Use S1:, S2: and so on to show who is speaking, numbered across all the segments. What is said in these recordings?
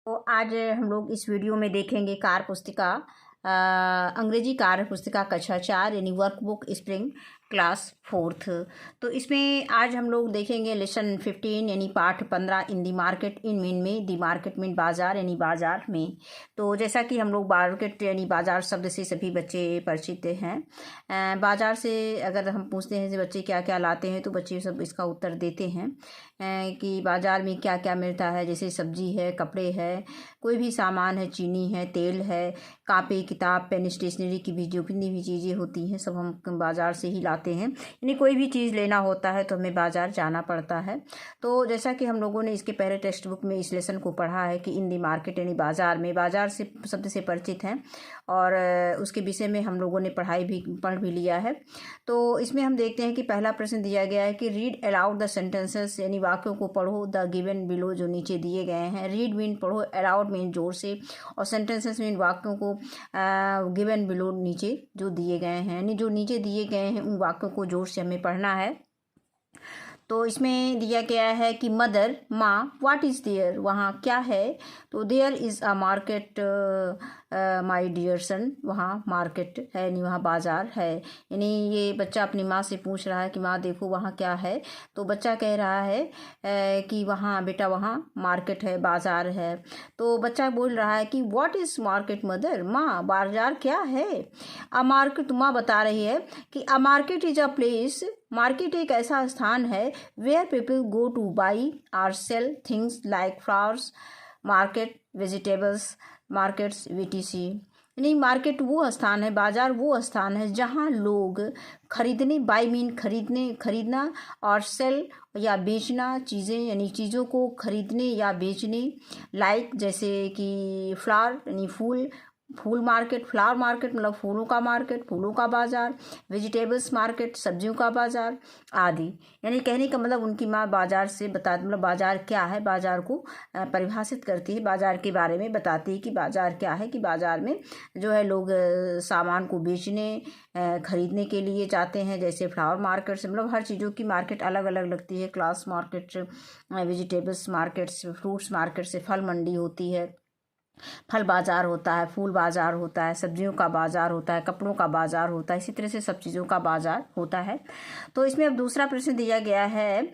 S1: तो आज हम लोग इस वीडियो में देखेंगे कार्य पुस्तिका अंग्रेजी कार्य पुस्तिका कक्षा 4 यानी वर्कबुक स्प्रिंग क्लास 4th। तो इसमें आज हम लोग देखेंगे लेसन 15 यानी पाठ 15 इन दी मार्केट इन मीन में दी मार्केट मीन बाजार यानी बाजार में। तो जैसा कि हम लोग मार्केट यानी बाजार शब्द से सभी बच्चे परिचित हैं। बाजार से अगर हम पूछते हैं कि बच्चे क्या क्या लाते हैं तो बच्चे सब इसका उत्तर देते हैं कि बाजार में क्या क्या मिलता है, जैसे सब्जी है, कपड़े है, कोई भी सामान है, चीनी है, तेल है, कापी किताब पेन स्टेशनरी की भी जो भी चीज़ें होती हैं सब हम बाज़ार से ही लाते हैं। यानी कोई भी चीज़ लेना होता है तो हमें बाज़ार जाना पड़ता है। तो जैसा कि हम लोगों ने इसके पहले टेक्स्ट बुक में इस लेसन को पढ़ा है कि इन दी मार्केट यानी बाज़ार में, बाज़ार से शब्द से परिचित हैं और उसके विषय में हम लोगों ने पढ़ भी लिया है। तो इसमें हम देखते हैं कि पहला प्रश्न दिया गया है कि रीड अलाउड द सेंटेंसेस यानी वाक्यों को पढ़ो द गिवन बिलो जो नीचे दिए गए हैं। रीड मीन पढ़ो, अलाउड मीन जोर से, और सेंटेंसेस मीन वाक्यों को गिवन बिलो नीचे जो दिए गए हैं, यानी जो नीचे दिए गए हैं उन वाक्यों को जोर से हमें पढ़ना है। तो इसमें दिया गया है कि मदर माँ व्हाट इज़ देयर, वहाँ क्या है। तो there is a market my dear son, वहाँ मार्केट है यानी वहाँ बाज़ार है। यानी ये बच्चा अपनी माँ से पूछ रहा है कि माँ देखो वहाँ क्या है। तो बच्चा कह रहा है कि वहाँ बेटा वहाँ मार्केट है, बाज़ार है। तो बच्चा बोल रहा है कि व्हाट इज़ मार्केट मदर, माँ बाज़ार क्या है। अ मार्केट, माँ बता रही है कि a market is a place, market एक ऐसा स्थान है where people go to buy or sell things like flowers, market vegetables, markets etc. यानी मार्केट वो स्थान है, बाजार वो स्थान है जहाँ लोग खरीदने, बाई मीन खरीदना, और सेल या बेचना, चीज़ें यानी चीज़ों को खरीदने या बेचने, लाइक जैसे कि फ्लावर यानी फूल मार्केट, फ्लावर मार्केट मतलब फूलों का मार्केट, फूलों का बाज़ार, वेजिटेबल्स मार्केट सब्जियों का बाज़ार आदि। यानी कहने का मतलब उनकी माँ बाज़ार से मतलब बाज़ार क्या है, बाज़ार को परिभाषित करती है, बाज़ार के बारे में बताती है कि बाज़ार क्या है, कि बाज़ार में जो है लोग सामान को बेचने खरीदने के लिए जाते हैं। जैसे फ्लावर मार्केट से मतलब हर चीज़ों की मार्केट अलग अलग लगती है। क्लास मार्केट, वेजिटेबल्स मार्केट से, फ्रूट्स मार्केट से फल मंडी होती है, फल बाज़ार होता है, फूल बाज़ार होता है, सब्जियों का बाज़ार होता है, कपड़ों का बाज़ार होता है, इसी तरह से सब चीज़ों का बाज़ार होता है। तो इसमें अब दूसरा प्रश्न दिया गया है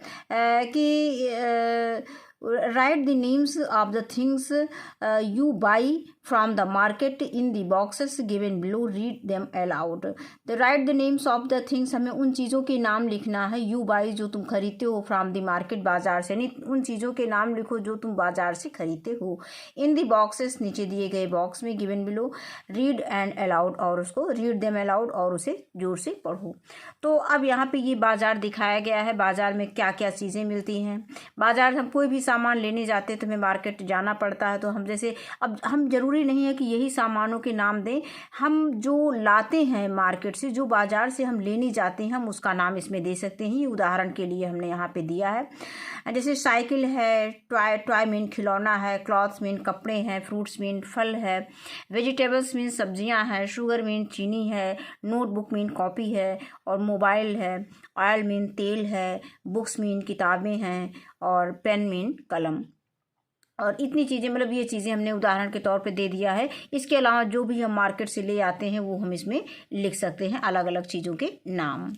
S1: कि right the names of the things you by from the market in the boxes given below, read them allowed. The right the names of the things, हमें उन चीज़ों के नाम लिखना है, यू बाई जो तुम खरीदते हो, फ्रॉम द मार्केट बाज़ार से, यानी उन चीज़ों के नाम लिखो जो तुम बाज़ार से खरीदते हो। इन दी बॉक्सेस नीचे दिए गए बॉक्स में, given below, read and allowed, और उसको रीड देम अलाउड और उसे जोर से पढ़ो। तो अब यहाँ पे ये बाज़ार दिखाया गया है, बाज़ार में क्या क्या चीज़ें मिलती हैं। बाज़ार हम कोई भी सामान लेने जाते हैं तो हमें मार्केट जाना पड़ता है। तो हम जैसे अब हम जरूरी नहीं है कि यही सामानों के नाम दें, हम जो लाते हैं मार्केट से, जो बाज़ार से हम लेने जाते हैं हम उसका नाम इसमें दे सकते हैं। ये उदाहरण के लिए हमने यहाँ पे दिया है। जैसे साइकिल है, टॉय मीन खिलौना है, क्लॉथ्स मीन कपड़े हैं, फ्रूट्स मीन फल है, वेजिटेबल्स मीन सब्जियां हैं, शुगर मीन चीनी है, नोटबुक मीन कॉपी है, और मोबाइल है, ऑयल मीन तेल है, बुक्स मीन किताबें हैं, और पेन मीन कलम। और इतनी चीज़ें मतलब ये चीज़ें हमने उदाहरण के तौर पे दे दिया है। इसके अलावा जो भी हम मार्केट से ले आते हैं वो हम इसमें लिख सकते हैं, अलग अलग चीज़ों के नाम।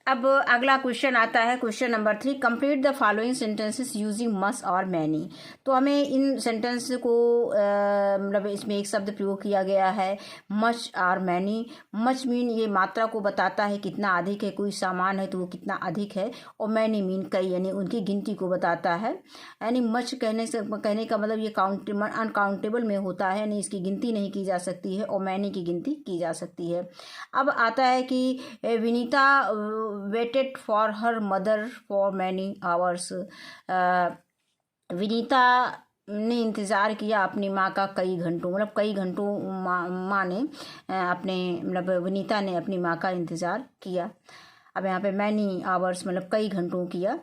S1: अब अगला क्वेश्चन आता है, question number 3, complete the following sentences using much और मैनी। तो हमें इन सेंटेंस को मतलब इसमें एक शब्द प्रयोग किया गया है, मच और मैनी। मच मीन ये मात्रा को बताता है कितना अधिक है, कोई सामान है तो वो कितना अधिक है, और मैनी मीन कई यानी उनकी गिनती को बताता है। यानी मच कहने का मतलब ये अनकाउंटेबल में होता है, यानी इसकी गिनती नहीं की जा सकती है, और मैनी की गिनती की जा सकती है। अब आता है कि Vinita waited for her mother for many hours। Vinita ने इंतज़ार किया अपनी माँ का कई घंटों, मतलब कई घंटों माँ ने अपने मतलब विनीता ने अपनी माँ का इंतज़ार किया। अब यहाँ पे मैनी आवर्स मतलब कई घंटों किया।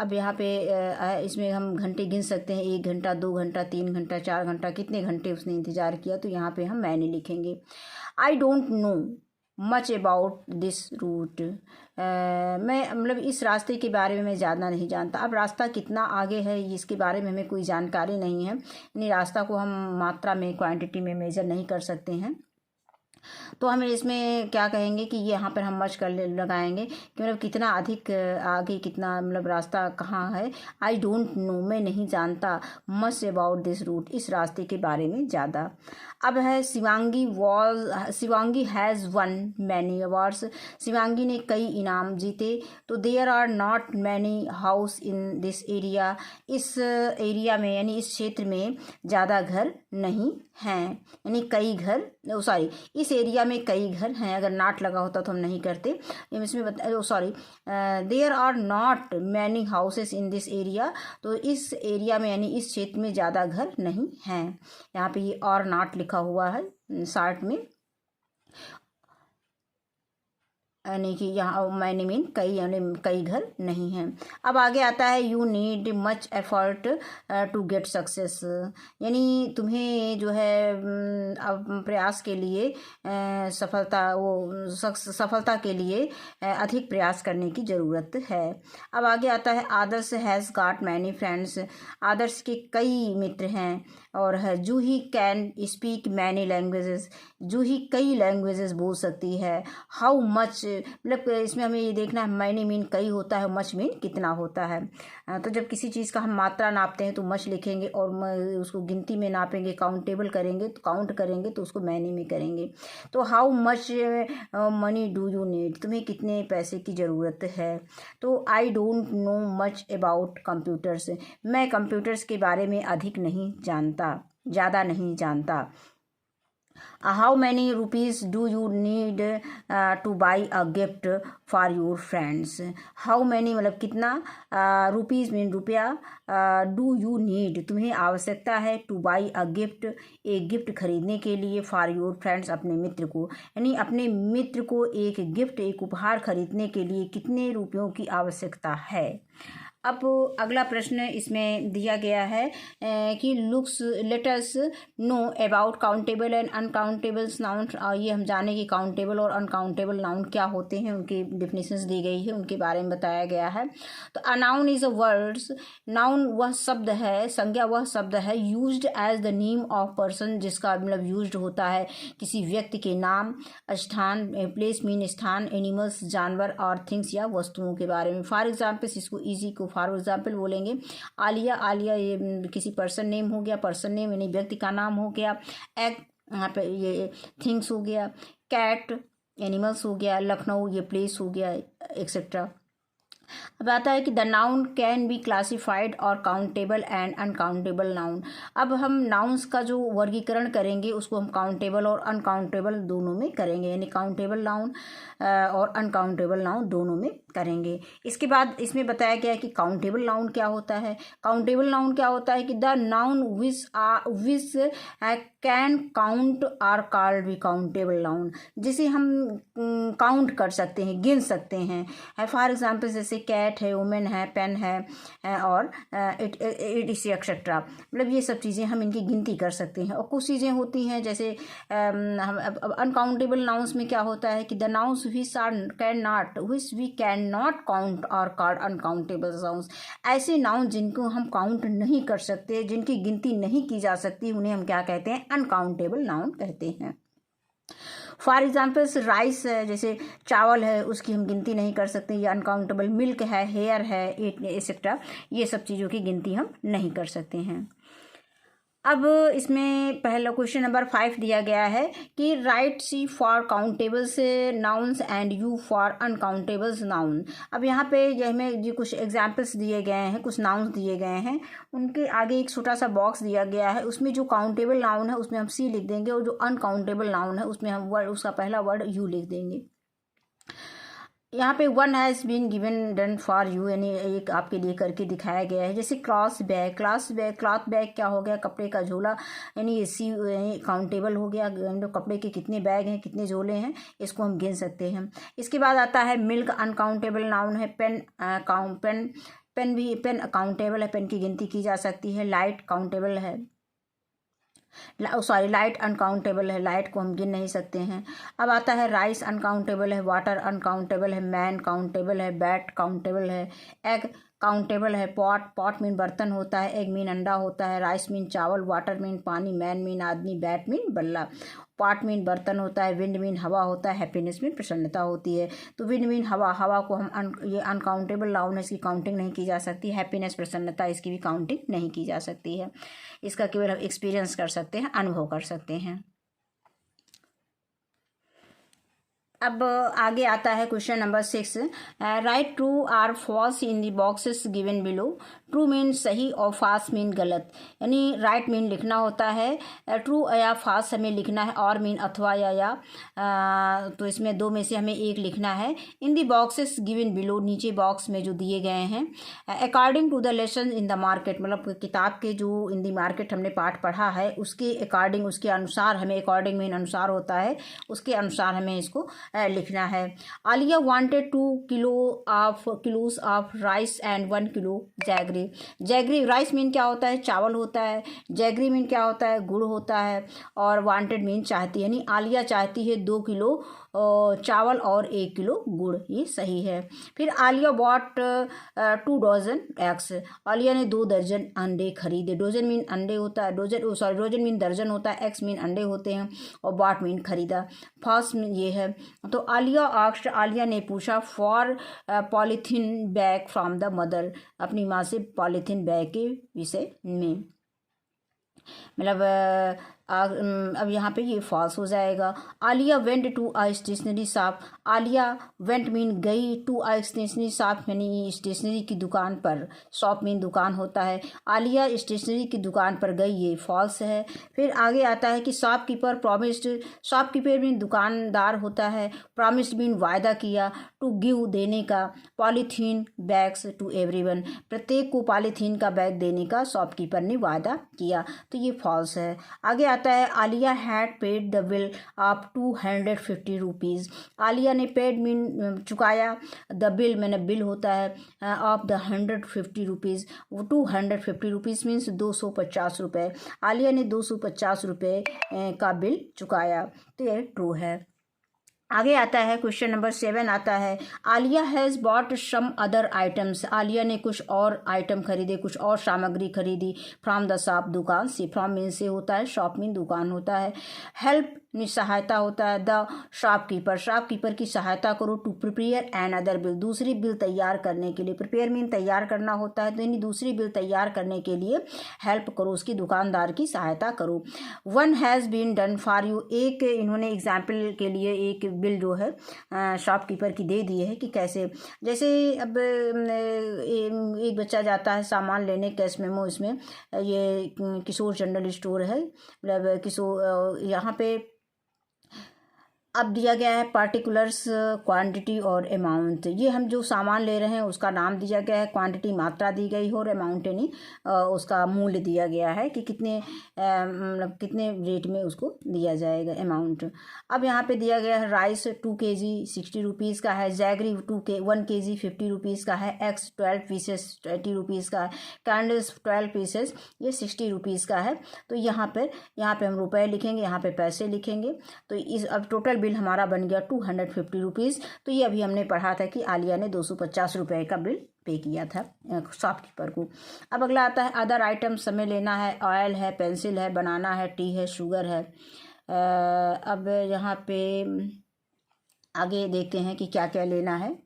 S1: अब यहाँ पे इसमें हम घंटे गिन सकते हैं, 1 घंटा, 2 घंटा, 3 घंटा, 4 घंटा, कितने घंटे उसने इंतज़ार किया। तो यहाँ पे हम मैनी लिखेंगे। I don't know much about this route. मैं मतलब इस रास्ते के बारे में मैं ज़्यादा नहीं जानता। अब रास्ता कितना आगे है इसके बारे में हमें कोई जानकारी नहीं है, यानी रास्ता को हम मात्रा में, क्वांटिटी में मेजर नहीं कर सकते हैं। तो हमें इसमें क्या कहेंगे कि ये यहाँ पर हम मच कर लगाएंगे कि मतलब कितना अधिक आगे, कितना मतलब रास्ता कहाँ है। आई डोंट नो, मैं नहीं जानता। मच अबाउट दिस रूट, इस रास्ते के बारे में ज़्यादा। अब है Shivangi has won many awards. Shivangi ने कई इनाम जीते। तो there are not many house in this area, इस एरिया में यानी इस क्षेत्र में ज़्यादा घर नहीं हैं, यानी कई घर, सॉरी इस एरिया में कई घर हैं। अगर नॉट लगा होता तो हम नहीं करते। इसमें sorry, there are not many houses in this area, तो इस एरिया में यानी इस क्षेत्र में ज़्यादा घर नहीं हैं। यहाँ पे ये और नॉट लिखा हुआ है शार्ट में, यानी कि यहाँ मैंने मीन कई, यानी कई घर नहीं हैं। अब आगे आता है you need much effort to get success, यानी तुम्हें जो है अब प्रयास के लिए सफलता के लिए अधिक प्रयास करने की ज़रूरत है। अब आगे आता है आदर्श हैज़ गॉट मैनी फ्रेंड्स, आदर्श के कई मित्र हैं। और है जूही कैन स्पीक मैनी लैंग्वेजेस, जूही कई लैंग्वेजेस बोल सकती है। हाउ मच, मतलब इसमें हमें ये देखना है मैनी मीन कई होता है, मच मीन कितना होता है। तो जब किसी चीज़ का हम मात्रा नापते हैं तो मच लिखेंगे, और उसको गिनती में नापेंगे, काउंटेबल करेंगे तो काउंट करेंगे तो उसको मैनी में करेंगे। तो how much money do you need, तुम्हें कितने पैसे की ज़रूरत है। तो आई don't know much about computers, मैं कंप्यूटर्स के बारे में अधिक नहीं जानता, ज़्यादा नहीं जानता। How many rupees do you need two by a gift for your friends, how many मतलब कितना, रुपीज़ मीन रुपया, डू यू नीड तुम्हें आवश्यकता है, टू बाई अ गिफ्ट एक गिफ्ट खरीदने के लिए, फॉर योर फ्रेंड्स अपने मित्र को, यानी अपने मित्र को एक गिफ्ट, एक उपहार खरीदने के लिए कितने रुपयों की आवश्यकता है। अब अगला प्रश्न इसमें दिया गया है कि let us know about countable and uncountable noun, ये हम जाने कि काउंटेबल और अनकाउंटेबल नाउन क्या होते हैं, उनकी डिफिनेशंस दी गई है, उनके बारे में बताया गया है। तो a noun is a words, noun वह शब्द है, संज्ञा वह शब्द है, used as the name of person, जिसका मतलब यूज्ड होता है किसी व्यक्ति के नाम, स्थान, प्लेस मीन स्थान, एनिमल्स जानवर, और थिंग्स या वस्तुओं के बारे में। फॉर एग्जाम्पल इसको ईजी को फॉर एग्जाम्पल बोलेंगे। आलिया, आलिया ये किसी पर्सन नेम हो गया, पर्सन नेम यानी व्यक्ति का नाम हो गया। एग यहाँ पे ये थिंग्स हो गया। कैट एनिमल्स हो गया। लखनऊ ये प्लेस हो गया, एक्सेट्रा। अब आता है कि the noun can be classified और काउंटेबल एंड अनकाउंटेबल नाउन। अब हम नाउन्स का जो वर्गीकरण करेंगे उसको हम काउंटेबल और अनकाउंटेबल दोनों में करेंगे, यानी काउंटेबल नाउन और अनकाउंटेबल नाउन दोनों में करेंगे। इसके बाद इसमें बताया गया है कि काउंटेबल नाउन क्या होता है। काउंटेबल नाउन क्या होता है कि the noun which can count are called be countable noun, जिसे हम काउंट कर सकते हैं, गिन सकते हैं। फॉर एग्जाम्पल जैसे कैट है, वुमेन है, पेन है, और इट इस एक्सेट्रा, मतलब ये सब चीज़ें हम इनकी गिनती कर सकते हैं। और कुछ चीज़ें होती हैं जैसे हम अनकाउंटेबल नाउन्स में क्या होता है कि the nouns which we can not count are called uncountable nouns, ऐसे नाउन जिनको हम काउंट नहीं कर सकते, जिनकी गिनती नहीं की जा सकती, उन्हें हम क्या कहते हैं, अनकाउंटेबल नाउन कहते हैं। फॉर एग्जाम्पल्स राइस है, जैसे चावल है, उसकी हम गिनती नहीं कर सकते, ये अनकाउंटेबल। मिल्क है, हेयर है, एक्सेट्रा, ये सब चीज़ों की गिनती हम नहीं कर सकते हैं। अब इसमें पहला क्वेश्चन नंबर 5 दिया गया है कि write C for countables nouns and U for uncountables noun. अब यहाँ पे हमें जो कुछ एग्जाम्पल्स दिए गए हैं, कुछ नाउन्स दिए गए हैं, उनके आगे एक छोटा सा बॉक्स दिया गया है। उसमें जो काउंटेबल नाउन है उसमें हम सी लिख देंगे, और जो अनकाउंटेबल नाउन है उसमें हम उसका पहला वर्ड यू लिख देंगे। यहाँ पे one has been given done for you, यानी एक आपके लिए करके दिखाया गया है। जैसे क्लॉथ बैग, क्लॉथ बैग क्या हो गया, कपड़े का झोला, यानी ये सी काउंटेबल हो गया, कपड़े के कितने बैग हैं, कितने झोले हैं, इसको हम गिन सकते हैं। इसके बाद आता है मिल्क, अनकाउंटेबल नाउन है। पेन भी, पेन काउंटेबल है, पेन की गिनती की जा सकती है। लाइट काउंटेबल है। सॉरी लाइट अनकाउंटेबल है, लाइट को हम गिन नहीं सकते हैं। अब आता है राइस अनकाउंटेबल है, वाटर अनकाउंटेबल है, मैन काउंटेबल है, बैट काउंटेबल है, एग काउंटेबल है, पॉट मीन बर्तन होता है, एग मीन अंडा होता है, राइस मीन चावल, वाटर मीन पानी, मैन मीन आदमी, बैट मीन बल्ला, पॉट मीन बर्तन होता है, विंड मीन हवा होता है, हैप्पीनेस मीन प्रसन्नता होती है। तो विंड मीन हवा, हवा को हम ये अनकाउंटेबल नाउन, इसकी काउंटिंग नहीं की जा सकती। हैप्पीनेस प्रसन्नता, इसकी भी काउंटिंग नहीं की जा सकती है। इसका केवल हम एक्सपीरियंस कर सकते हैं, अनुभव कर सकते हैं। अब आगे आता है question number 6, write true or false in the boxes given below. True mean सही और फाल्स मीन गलत, यानी राइट मीन लिखना होता है, ट्रू या फाल्स हमें लिखना है, और मीन अथवा या तो इसमें दो में से हमें एक लिखना है। In the boxes given below, नीचे बॉक्स में जो दिए गए हैं, according to the lesson in the market, मतलब किताब के जो इन दी मार्केट हमने पाठ पढ़ा है उसके अकॉर्डिंग, उसके अनुसार हमें, अकॉर्डिंग मीन अनुसार होता है, उसके अनुसार हमें इसको लिखना है। Alia wanted 2 kilos of rice and 1 kilo jaggery. Jaggery, rice mean क्या होता है, चावल होता है, जैगरी मीन क्या होता है, गुड़ होता है, और वांटेड मीन चाहती है, यानी आलिया चाहती है 2 किलो चावल और 1 किलो गुड़, ये सही है। फिर Alia bought 2 dozen eggs, Alia ने 2 दर्जन अंडे खरीदे। डोजन मीन अंडे होता है, डोजन मीन दर्जन होता है, एक्स मीन अंडे होते हैं, और बॉट मीन खरीदा। फर्स्ट ये है, तो आलिया आस्क्ड, आलिया ने पूछा, for polythene bag from the mother, अपनी माँ से पॉलीथीन बैग के विषय में, मतलब अब यहाँ पे ये फॉल्स हो जाएगा। Alia went to a stationery shop, Alia went mean गई, टू अ स्टेशनरी शॉप यानी स्टेशनरी की दुकान पर, शॉप मीन दुकान होता है, आलिया स्टेशनरी की दुकान पर गई, ये फॉल्स है। फिर आगे आता है कि शॉपकीपर प्रॉमिस्ड, शॉपकीपर मीन दुकानदार होता है, प्रॉमिस्ड मीन वायदा किया, टू गिव देने का, पॉलीथीन बैग्स टू एवरीवन, प्रत्येक को पॉलीथीन का बैग देने का शॉपकीपर ने वायदा किया, तो ये फॉल्स है। आगे आता है Alia had paid the bill of 250 rupees, Alia ने पेड मीन चुकाया, द बिल मैंने बिल होता है, of the 150 rupees, 250 rupees means 250 रुपये, आलिया ने 250 रुपये का बिल चुकाया, तो ये ट्रू है। आगे आता है क्वेश्चन नंबर 7 आता है, Alia has bought some other items, Alia ने कुछ और आइटम खरीदे, कुछ और सामग्री खरीदी, फ्रॉम द शॉप, दुकान से, फ्रॉम मीन से होता है, शॉप मीन दुकान होता है, हेल्प में सहायता होता है, द शॉपकीपर, शॉपकीपर की सहायता करो, to prepare another bill, दूसरी बिल तैयार करने के लिए, प्रिपेयर मीन तैयार करना होता है, तो यानी दूसरी बिल तैयार करने के लिए हेल्प करो, उसकी दुकानदार की सहायता करो। One has been done for you, एक इन्होंने एग्जाम्पल के लिए एक बिल जो है शॉपकीपर की दे दी है कि कैसे, जैसे अब एक बच्चा जाता है सामान लेने, कैश मेमो, इसमें ये किशोर जनरल स्टोर है, मतलब किशोर, यहाँ पे अब दिया गया है पार्टिकुलर्स, क्वांटिटी और अमाउंट, ये हम जो सामान ले रहे हैं उसका नाम दिया गया है, क्वांटिटी मात्रा दी गई हो, और अमाउंट यानी उसका मूल्य दिया गया है कि कितने मतलब कितने रेट में उसको दिया जाएगा अमाउंट। अब यहाँ पे दिया गया है राइस 2 kg 60 रुपीज़ का है, जैगरी 1 kg 50 रुपीज़ का है, एक्स 12 पीसेस 80 रुपीज़ का है, कैंडल्स 12 पीसेस ये 60 रुपीज़ का है। तो यहाँ पे हम रुपए लिखेंगे, यहाँ पे पैसे लिखेंगे, तो इस अब टोटल बिल हमारा बन गया 250 रुपीज़। तो ये अभी हमने पढ़ा था कि आलिया ने 250 रुपये का बिल पे किया था शॉपकीपर को। अब अगला आता है अदर आइटम्स हमें लेना है, ऑयल है, पेंसिल है, बनाना है, टी है, शुगर है। अब यहाँ पे आगे देखते हैं कि क्या क्या लेना है।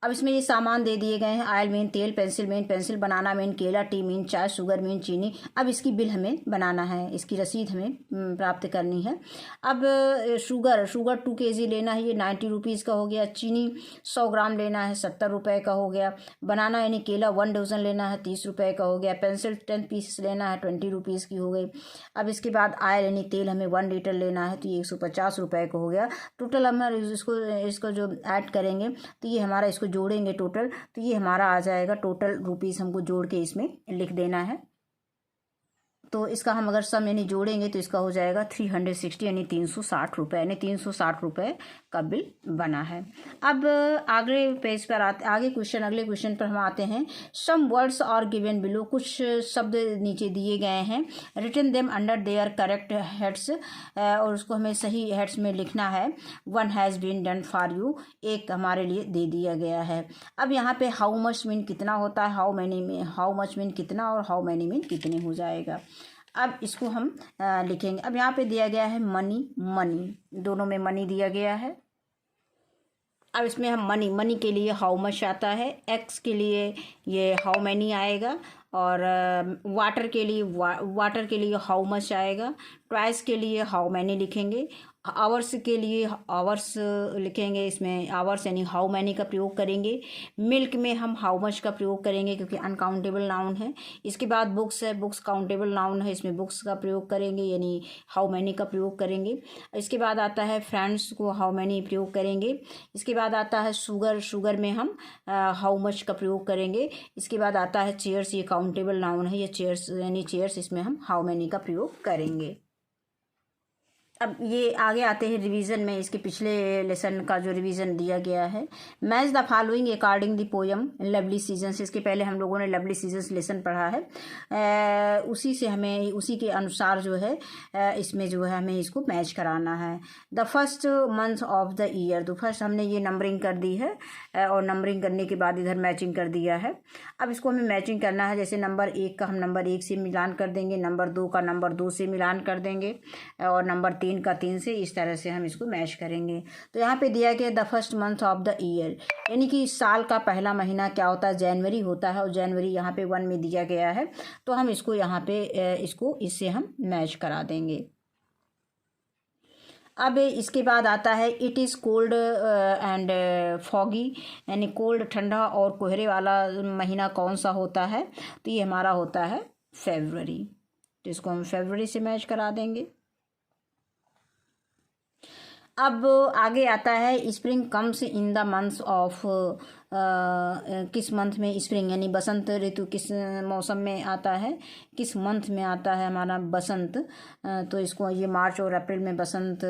S1: अब इसमें ये सामान दे दिए गए हैं, ऑयल मीन तेल, पेंसिल मीन पेंसिल, बनाना मीन केला, टी मीन चाय, शुगर मीन चीनी। अब इसकी बिल हमें बनाना है, इसकी रसीद हमें प्राप्त करनी है। अब शुगर 2 kg लेना है, ये 90 रुपीज़ का हो गया। चीनी 100 ग्राम लेना है, 70 रुपये का हो गया। बनाना यानी केला 1 डजन लेना है, 30 रुपये का हो गया। पेंसिल 10 पीस लेना है, 20 रुपीज़ की हो गई। अब इसके बाद ऑयल यानी तेल हमें 1 लीटर लेना है, तो ये 150 रुपये का हो गया। टोटल हम इसको जो ऐड करेंगे तो ये हमारा, इसको जोड़ेंगे टोटल, तो ये हमारा आ जाएगा टोटल रुपीज़, हमको जोड़ के इसमें लिख देना है। तो इसका हम अगर सम यानी जोड़ेंगे तो इसका हो जाएगा 360 यानी 360 रुपये, यानी 360 रुपये का बिल बना है। अब अगले पेज पर अगले क्वेश्चन पर हम आते हैं। Some words are given below, कुछ शब्द नीचे दिए गए हैं। Written them under their correct heads, और उसको हमें सही हेड्स में लिखना है। One has been done for you, एक हमारे लिए दे दिया गया है। अब यहाँ पे हाउ मच मीन कितना होता है, हाउ मैनी में हाउ मच मीन कितना, और हाउ मैनी मीन कितने हो जाएगा। अब इसको हम लिखेंगे। अब यहाँ पे दिया गया है मनी, दोनों में मनी दिया गया है। अब इसमें हम मनी के लिए हाउ मच आता है, एक्स के लिए ये हाउ मैनी आएगा, और वाटर के लिए हाउ मच आएगा। ट्वाइस के लिए हाउ मैनी लिखेंगे। आवर्स के लिए आवर्स लिखेंगे, इसमें आवर्स यानी हाउ मैनी का प्रयोग करेंगे। मिल्क में हम हाउ मच का प्रयोग करेंगे क्योंकि अनकाउंटेबल नाउन है। इसके बाद बुक्स है, बुक्स काउंटेबल नाउन है, इसमें बुक्स का प्रयोग करेंगे यानी हाउ मैनी का प्रयोग करेंगे। इसके बाद आता है फ्रेंड्स को हाउ मैनी प्रयोग करेंगे। इसके बाद आता है शुगर में हम हाउ मच का प्रयोग करेंगे। इसके बाद आता है चेयर्स, ये काउंटेबल नाउन है, ये चेयर्स यानी चेयर्स, इसमें हम हाउ मैनी का प्रयोग करेंगे। अब ये आगे आते हैं रिवीजन में, इसके पिछले लेसन का जो रिवीजन दिया गया है। Match the following according the poem lovely seasons, इसके पहले हम लोगों ने लवली सीजन्स लेसन पढ़ा है, उसी से हमें उसी के अनुसार जो है इसमें जो है हमें इसको मैच कराना है। The first month of the year, तो फर्स्ट हमने ये नंबरिंग कर दी है, और नंबरिंग करने के बाद इधर मैचिंग कर दिया है। अब इसको हमें मैचिंग करना है, जैसे नंबर 1 का हम नंबर 1 से मिलान कर देंगे, नंबर 2 का नंबर 2 से मिलान कर देंगे, और नंबर 3 का 3 से, इस तरह से हम इसको मैच करेंगे। तो यहाँ पे दिया गया the first month of the year, यानी कि साल का पहला महीना क्या होता है, जनवरी होता है, और जनवरी यहाँ पे 1 में दिया गया है, तो हम इसको यहाँ पे इससे हम मैच करा देंगे। अब इसके बाद आता है it is cold and foggy, यानी कोल्ड ठंडा और कोहरे वाला महीना कौन सा होता है, तो ये हमारा होता है फरवरी, तो इसको हम फरवरी से मैच करा देंगे। अब आगे आता है spring comes in the months of, किस मंथ में स्प्रिंग यानी बसंत ऋतु किस मौसम में आता है, किस मंथ में आता है हमारा बसंत, तो इसको ये मार्च और अप्रैल में बसंत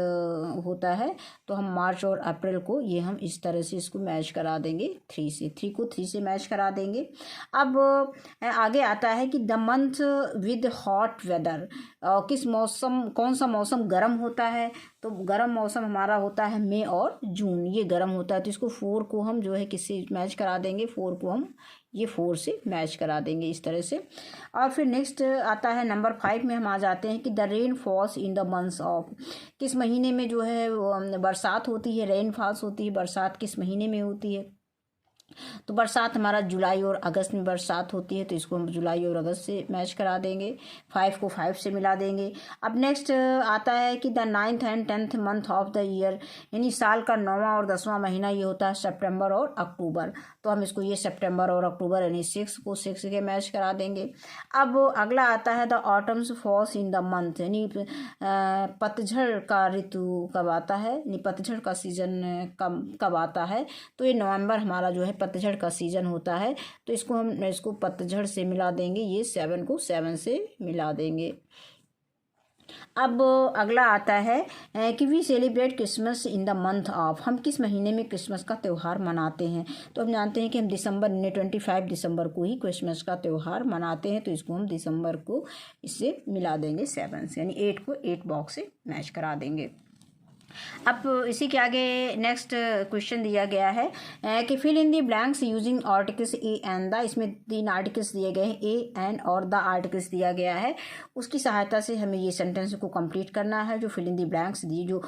S1: होता है, तो हम मार्च और अप्रैल को ये हम इस तरह से इसको मैच करा देंगे 3 को 3 से मैच करा देंगे। अब आगे आता है कि the month with hot weather, किस मौसम कौन सा मौसम गर्म होता है, तो गर्म मौसम हमारा होता है मई और जून, ये गर्म होता है, तो इसको 4 को हम जो है किससे मैच करा देंगे, 4 को हम ये 4 से मैच करा देंगे इस तरह से। और फिर नेक्स्ट आता है नंबर 5 में हम आ जाते हैं कि the rain falls in the months of, किस महीने में जो है बरसात होती है, रेन फॉल्स होती है, बरसात किस महीने में होती है, तो बरसात हमारा जुलाई और अगस्त में बरसात होती है, तो इसको हम जुलाई और अगस्त से मैच करा देंगे, 5 को 5 से मिला देंगे। अब नेक्स्ट आता है कि the 9th and 10th month of the year, यानी साल का 9वां और 10वां महीना ये होता है सितंबर और अक्टूबर, तो हम इसको ये सितंबर और अक्टूबर यानी 6 को 6 के मैच करा देंगे। अब अगला आता है the autumns falls in the month, यानी पतझड़ का ऋतु कब आता है, यानी पतझड़ का सीजन कब आता है, तो ये नवंबर हमारा जो है पतझड़ का सीजन होता है, तो इसको पतझड़ से मिला देंगे, ये 7 को 7 से मिला देंगे। अब अगला आता है कि we celebrate Christmas in the month of, हम किस महीने में क्रिसमस का त्यौहार मनाते हैं, तो हम जानते हैं कि हम दिसंबर 25 दिसंबर को ही क्रिसमस का त्यौहार मनाते हैं, तो इसको हम दिसंबर को इससे मिला देंगे 7 से, यानी 8 को 8 बॉक्स से मैच करा देंगे। अब इसी के आगे नेक्स्ट क्वेश्चन दिया गया है कि fill in the blanks using articles a and the, इसमें 3 आर्टिकल्स दिए गए हैं, ए एंड और द आर्टिकल्स दिया गया है, उसकी सहायता से हमें ये सेंटेंस को कंप्लीट करना है। जो फिल इन दी ब्लैंक्स दिए, जो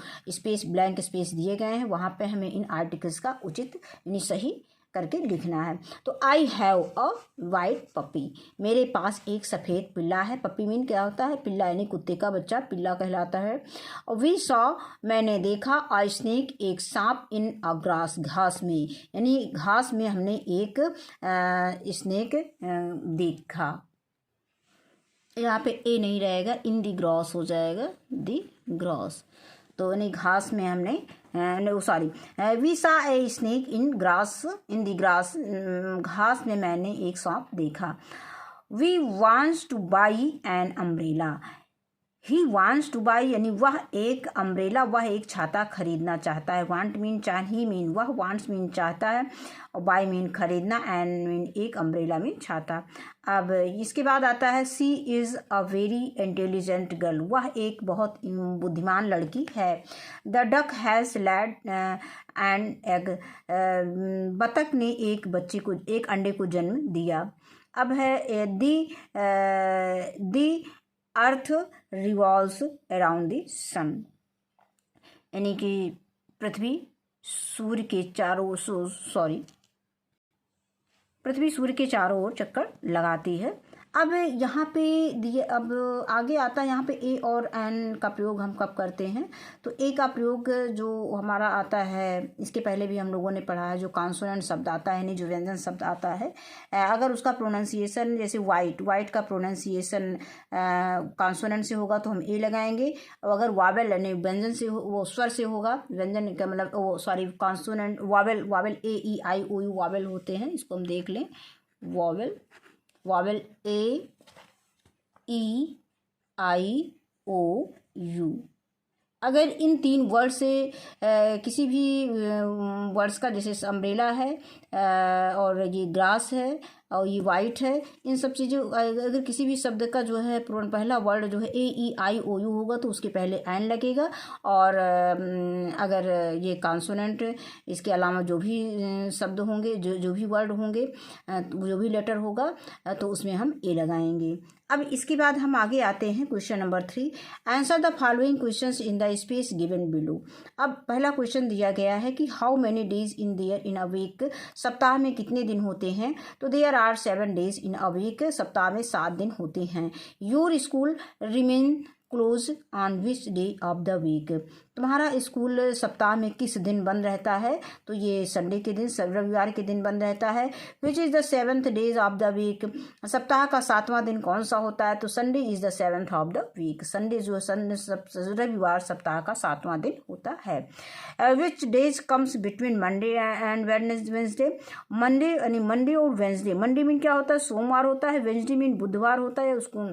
S1: ब्लैंक स्पेस दिए गए हैं, वहाँ पे हमें इन आर्टिकल्स का उचित यानी सही करके लिखना है। तो I have a white puppy, मेरे पास एक सफ़ेद पिल्ला है, पपी मीन क्या होता है, पिल्ला यानी कुत्ते का बच्चा पिल्ला कहलाता है। और वी सॉ, मैंने देखा, आ स्नेक, एक सांप, इन अ ग्रास, घास में, यानी घास में हमने एक स्नेक देखा, यहाँ पे ए नहीं रहेगा, इन दी ग्रॉस हो जाएगा, दी ग्रॉस, तो यानी घास में हमने we saw a snake in grass, in the grass, घास में मैंने एक सांप देखा। We wants to buy an umbrella. He wants to buy यानी वह एक अम्ब्रेला, वह एक छाता खरीदना चाहता है। वांट मीन ही मीन वह, वांट्स मीन चाहता है, और बाई मीन खरीदना, एंड मीन एक अम्ब्रेला मीन छाता। अब इसके बाद आता है she is a very intelligent girl. वह एक बहुत बुद्धिमान लड़की है। The duck has laid and egg. बतख ने एक अंडे को जन्म दिया। अब है the earth revolves around the sun, यानी कि पृथ्वी सूर्य के चारों ओर चक्कर लगाती है। अब यहाँ पे दिए, अब आगे आता है यहाँ पे ए और एन का प्रयोग हम कब करते हैं। तो ए का प्रयोग जो हमारा आता है, इसके पहले भी हम लोगों ने पढ़ा है, जो कॉन्सोनेंट शब्द आता है यानी जो व्यंजन शब्द आता है, अगर उसका प्रोनाउंसिएशन जैसे वाइट का प्रोनाउंसिएशन कॉन्सोनेंट से होगा तो हम ए लगाएंगे, और अगर वावेल यानी व्यंजन से वो स्वर से होगा, व्यंजन का मतलब वो consonant vowel A E I O U vowel होते हैं, इसको हम देख लें। Vowel A E I O U. अगर इन 3 वर्ड से किसी भी वर्ड्स का, जैसे अम्ब्रेला है और ये ग्रास है और ये वाइट है, इन सब चीज़ें अगर किसी भी शब्द का जो है पहला वर्ड जो है ए ई आई ओ यू होगा तो उसके पहले एन लगेगा, और अगर ये कॉन्सोनेंट, इसके अलावा जो भी शब्द होंगे, जो भी वर्ड होंगे, जो भी लेटर होगा, तो उसमें हम ए लगाएंगे। अब इसके बाद हम आगे आते हैं question number 3। Answer the following questions in the space given below. अब पहला क्वेश्चन दिया गया है कि how many days in a week, सप्ताह में कितने दिन होते हैं। तो there are 7 days in a week, सप्ताह में 7 दिन होते हैं। Your school remain close on which day of the week, तुम्हारा स्कूल सप्ताह में किस दिन बंद रहता है। तो ये संडे के दिन, रविवार के दिन बंद रहता है। Which is the 7th days of the week, सप्ताह का 7वां दिन कौन सा होता है। तो Sunday is the 7th of the week, Sunday जो रविवार सप्ताह का 7वां दिन होता है। Which days comes between Monday and Wednesday, Monday यानी मंडे और वेंसडे। मंडे मीन क्या होता है, सोमवार होता है। वेंसडे मीन बुधवार होता है। उसको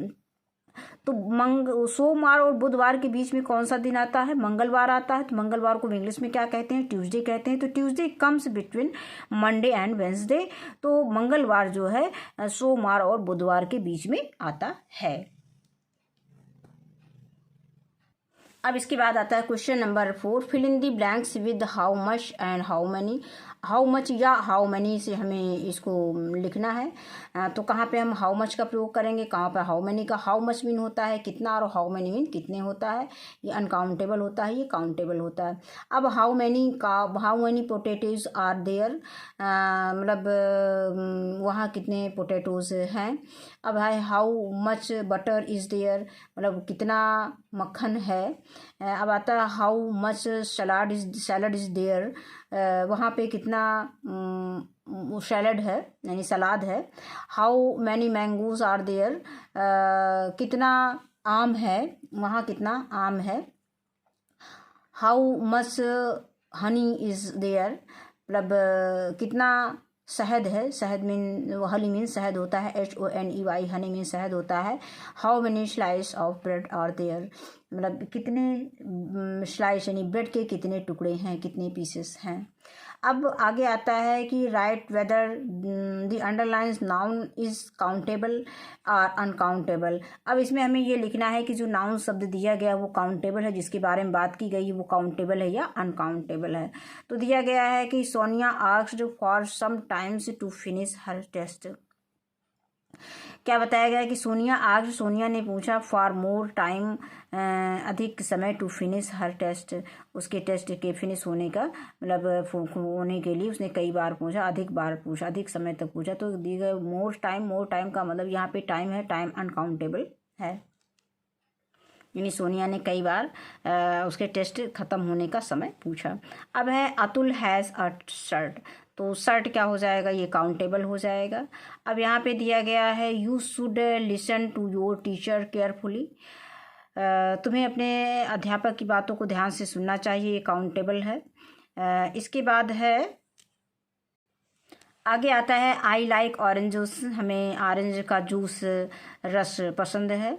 S1: तो सोमवार और बुधवार के बीच में कौन सा दिन आता है, मंगलवार आता है। तो मंगलवार को इंग्लिश में क्या कहते हैं, ट्यूसडे कहते हैं। तो Tuesday comes between Monday and Wednesday, तो मंगलवार जो है सोमवार और बुधवार के बीच में आता है। अब इसके बाद आता है question number 4। Fill in the blanks with how much and how many. How much या हाउ मैनी से हमें इसको लिखना है। तो कहाँ पे हम हाउ मच का प्रयोग करेंगे, कहाँ पे हाउ मैनी का। हाउ मच मीन होता है कितना, और हाउ मैनी मीन कितने होता है। ये अनकाउंटेबल होता है, ये काउंटेबल होता है। अब how many potatoes are there, मतलब वहाँ कितने पोटैटोज हैं। अब है how much butter is there, मतलब कितना मक्खन है। अब आता है how much salad is there, वहाँ पे कितना सैलड है यानी सलाद है। How many mangoes are there, कितना आम है, वहाँ कितना आम है। How much honey is there, मतलब कितना शहद है। शहद मीन हनी मीन शहद होता है, HONEY, हनी मीन शहद होता है। How many slice of bread are there, मतलब कितने स्लाइस यानी ब्रेड के कितने टुकड़े हैं, कितने पीसेस हैं। अब आगे आता है कि right whether the underlines noun is countable और अनकाउंटेबल। अब इसमें हमें ये लिखना है कि जो नाउन शब्द दिया गया वो काउंटेबल है, जिसके बारे में बात की गई वो काउंटेबल है या अनकाउंटेबल है। तो दिया गया है कि Sonia asked for some times to finish her test. क्या बताया गया है कि सोनिया ने पूछा फॉर मोर टाइम, अधिक समय, टू फिनिश हर टेस्ट, उसके टेस्ट के फिनिश होने का मतलब होने के लिए उसने कई बार पूछा, अधिक बार पूछा, अधिक समय तक पूछा। तो दी गई मोर टाइम का मतलब यहाँ पे टाइम है, टाइम अनकाउंटेबल है, यानी सोनिया ने कई बार उसके टेस्ट खत्म होने का समय पूछा। अब है अतुल हैज़ अ शर्ट, तो शर्ट क्या हो जाएगा, ये काउंटेबल हो जाएगा। अब यहाँ पे दिया गया है you should listen to your teacher carefully, तुम्हें अपने अध्यापक की बातों को ध्यान से सुनना चाहिए, ये काउंटेबल है। इसके बाद है आगे आता है आई लाइक ऑरेंज जूस, हमें ऑरेंज का जूस रस पसंद है।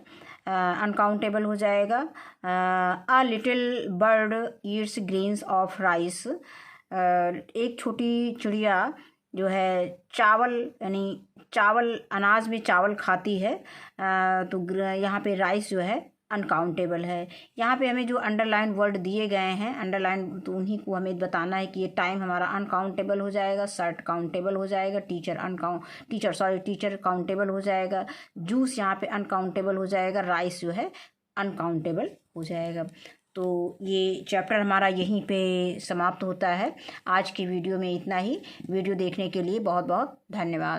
S1: अनकाउंटेबल हो जाएगा। A little bird Yeats grains of rice, एक छोटी चिड़िया जो है चावल यानी चावल अनाज में चावल खाती है। तो यहाँ पे राइस जो है अनकाउंटेबल है। यहाँ पे हमें जो अंडरलाइन वर्ड दिए गए हैं अंडरलाइन, तो उन्हीं को हमें बताना है कि ये टाइम हमारा अनकाउंटेबल हो जाएगा, शर्ट काउंटेबल हो जाएगा, टीचर काउंटेबल हो जाएगा, जूस यहाँ पे अनकाउंटेबल हो जाएगा, राइस जो है अनकाउंटेबल हो जाएगा। तो ये चैप्टर हमारा यहीं पे समाप्त होता है। आज की वीडियो में इतना ही। वीडियो देखने के लिए बहुत बहुत धन्यवाद।